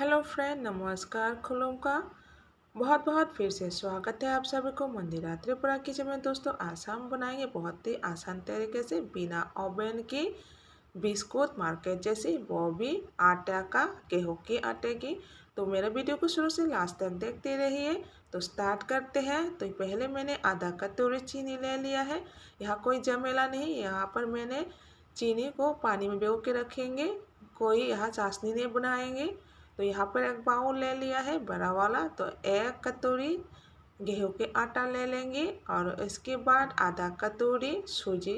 Hello friend, नमस्कार खुलूम का बहुत बहुत फिर से स्वागत है आप सभी को मंदिरा त्रिपुरा किचन में। दोस्तों, आज हम बनाएंगे बहुत ही आसान तरीके से बिना ओवन की बिस्कुट मार्केट जैसी, वो भी आटा का, गेहूं के आटे की। तो मेरे वीडियो को शुरू से लास्ट तक देखते रहिए। तो स्टार्ट करते हैं। तो पहले मैंने आधा कटोरी चीनी ले लिया है। यहाँ कोई जमेला नहीं, यहाँ पर मैंने चीनी को पानी में भिगो के रखेंगे, कोई यहाँ चाशनी नहीं बनाएंगे। तो यहाँ पर एक बाउल ले लिया है बड़ा वाला। तो एक कटोरी गेहूं के आटा ले लेंगे और इसके बाद आधा कटोरी सूजी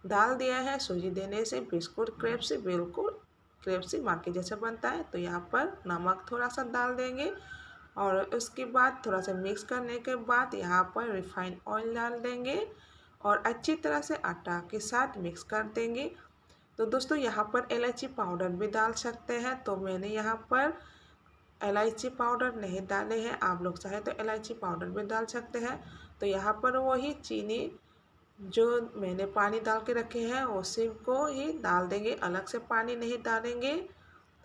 डाल दिया है। सूजी देने से बिस्कुट क्रेप्सी बिल्कुल क्रेप्सी मार्केट जैसा बनता है। तो यहाँ पर नमक थोड़ा सा डाल देंगे और उसके बाद थोड़ा सा मिक्स करने के बाद यहाँ पर रिफाइंड ऑयल डाल देंगे और अच्छी तरह से आटा के साथ मिक्स कर देंगे। तो दोस्तों, यहाँ पर इलायची पाउडर भी डाल सकते हैं। तो मैंने यहाँ पर इलायची पाउडर नहीं डाले हैं, आप लोग चाहे तो इलायची पाउडर भी डाल सकते हैं। तो यहाँ पर वही चीनी जो मैंने पानी डाल के रखे हैं उसी को ही डाल देंगे, अलग से पानी नहीं डालेंगे।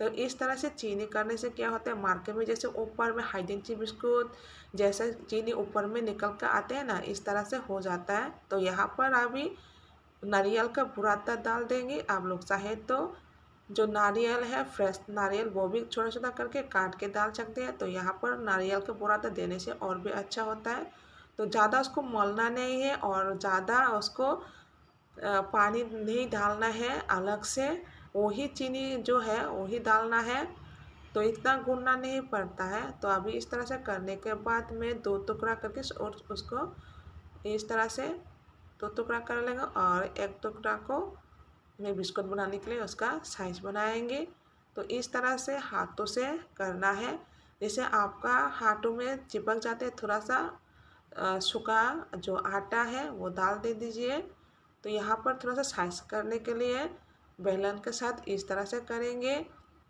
तो इस तरह से चीनी करने से क्या होता है, मार्केट में जैसे ऊपर में हाइडेंसी बिस्कुट जैसे चीनी ऊपर में निकल कर आते हैं ना, इस तरह से हो जाता है। तो यहाँ पर अभी नारियल का बुरादा डाल देंगे। आप लोग चाहे तो जो नारियल है, फ्रेश नारियल, वो भी छोटा छोटा करके काट के डाल सकते हैं। तो यहाँ पर नारियल का बुरादा देने से और भी अच्छा होता है। तो ज़्यादा उसको मलना नहीं है और ज़्यादा उसको पानी नहीं डालना है, अलग से वही चीनी जो है वही डालना है। तो इतना गूंदना नहीं पड़ता है। तो अभी इस तरह से करने के बाद मैं दो टुकड़ा करके और उसको इस तरह से दो टुकड़ा कर लेंगे और एक टुकड़ा को मैं बिस्कुट बनाने के लिए उसका साइज बनाएंगे। तो इस तरह से हाथों से करना है। जैसे आपका हाथों में चिपक जाते हैं, थोड़ा सा सूखा जो आटा है वो डाल दे दीजिए। तो यहाँ पर थोड़ा सा साइज करने के लिए बेलन के साथ इस तरह से करेंगे।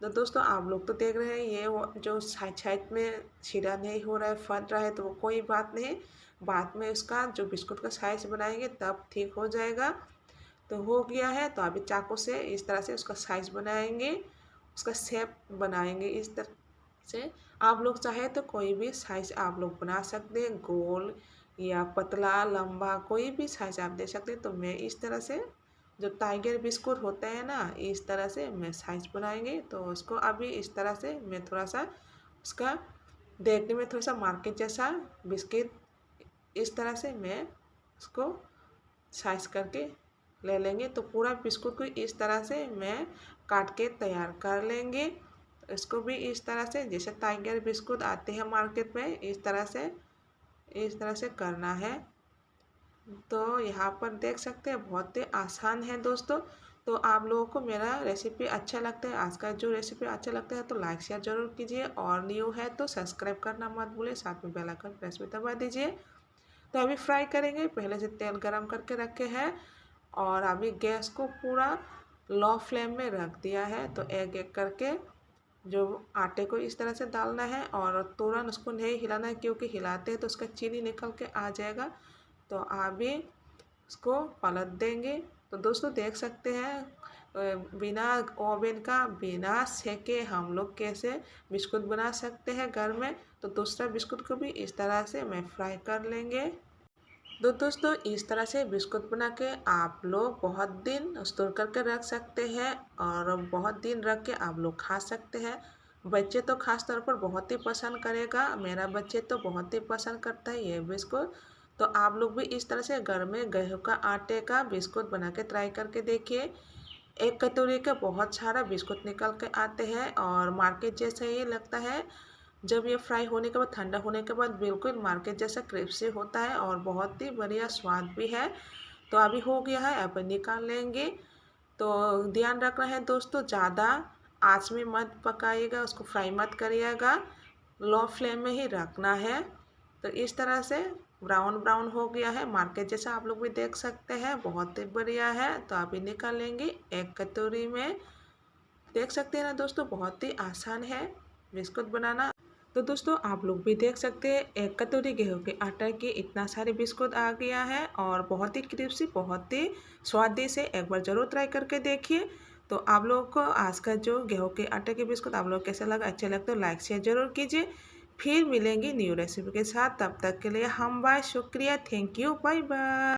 तो दोस्तों, आप लोग तो देख रहे हैं ये वो जो साइड साइड में छिड़ा नहीं हो रहा है, फट रहा है, तो वो कोई बात नहीं, बाद में उसका जो बिस्कुट का साइज बनाएंगे तब ठीक हो जाएगा। तो हो गया है। तो अभी चाकू से इस तरह से उसका साइज बनाएंगे, उसका शेप बनाएंगे इस तरह से। आप लोग चाहे तो कोई भी साइज आप लोग बना सकते हैं, गोल या पतला लंबा कोई भी साइज आप दे सकते हैं। तो मैं इस तरह से जो टाइगर बिस्कुट होते हैं ना, इस तरह से मैं साइज बनाएंगे। तो उसको अभी इस तरह से मैं थोड़ा सा उसका देखने में थोड़ा सा मार्केट जैसा बिस्किट इस तरह से मैं उसको साइज करके ले लेंगे। तो पूरा बिस्कुट को इस तरह से मैं काट के तैयार कर लेंगे। इसको भी इस तरह से जैसे टाइगर बिस्कुट आते हैं मार्केट में, इस तरह से करना है। तो यहाँ पर देख सकते हैं बहुत ही आसान है दोस्तों। तो आप लोगों को मेरा रेसिपी अच्छा लगता है, आज का जो रेसिपी अच्छा लगता है तो लाइक शेयर जरूर कीजिए और न्यू है तो सब्सक्राइब करना मत भूलिए, साथ में बेल आइकन प्रेस भी दबा दीजिए। तो अभी फ्राई करेंगे। पहले से तेल गरम करके रखे हैं और अभी गैस को पूरा लो फ्लेम में रख दिया है। तो एक एक करके जो आटे को इस तरह से डालना है और तुरंत उसको नहीं हिलाना है, क्योंकि हिलाते हैं तो उसका चीनी निकल के आ जाएगा। तो अभी उसको पलट देंगे। तो दोस्तों, देख सकते हैं बिना ओवन का, बिना सेके हम लोग कैसे बिस्कुट बना सकते हैं घर में। तो दूसरा बिस्कुट को भी इस तरह से मैं फ्राई कर लेंगे। तो दोस्तों, इस तरह से बिस्कुट बना के आप लोग बहुत दिन स्टोर करके रख सकते हैं और बहुत दिन रख के आप लोग खा सकते हैं। बच्चे तो खास तौर पर बहुत ही पसंद करेगा, मेरा बच्चे तो बहुत ही पसंद करता है ये बिस्कुट। तो आप लोग भी इस तरह से घर में गेहूं का आटे का बिस्कुट बना के ट्राई करके देखिए। एक कटोरी के बहुत सारा बिस्कुट निकल के आते हैं और मार्केट जैसा ही लगता है। जब ये फ्राई होने के बाद, ठंडा होने के बाद बिल्कुल मार्केट जैसा क्रिस्पी होता है और बहुत ही बढ़िया स्वाद भी है। तो अभी हो गया है, अब निकाल लेंगे। तो ध्यान रखना है दोस्तों, ज़्यादा आँच में मत पकाइएगा, उसको फ्राई मत करिएगा, लो फ्लेम में ही रखना है। तो इस तरह से ब्राउन ब्राउन हो गया है, मार्केट जैसा आप लोग भी देख सकते हैं, बहुत ही बढ़िया है। तो अभी निकाल लेंगे एक कटोरी में। देख सकते हैं ना दोस्तों, बहुत ही आसान है बिस्कुट बनाना। तो दोस्तों, आप लोग भी देख सकते हैं एक कटोरी गेहूं के आटा के इतना सारे बिस्कुट आ गया है और बहुत ही क्रिस्पी, बहुत ही स्वादिष्ट है। एक बार ज़रूर ट्राई करके देखिए। तो आप लोगों को आज का जो गेहूं के आटे के बिस्कुट आप लोग कैसा लगा, अच्छा लगा तो लाइक शेयर जरूर कीजिए। फिर मिलेंगे न्यू रेसिपी के साथ, तब तक के लिए हम बाय, शुक्रिया, थैंक यू, बाय बाय।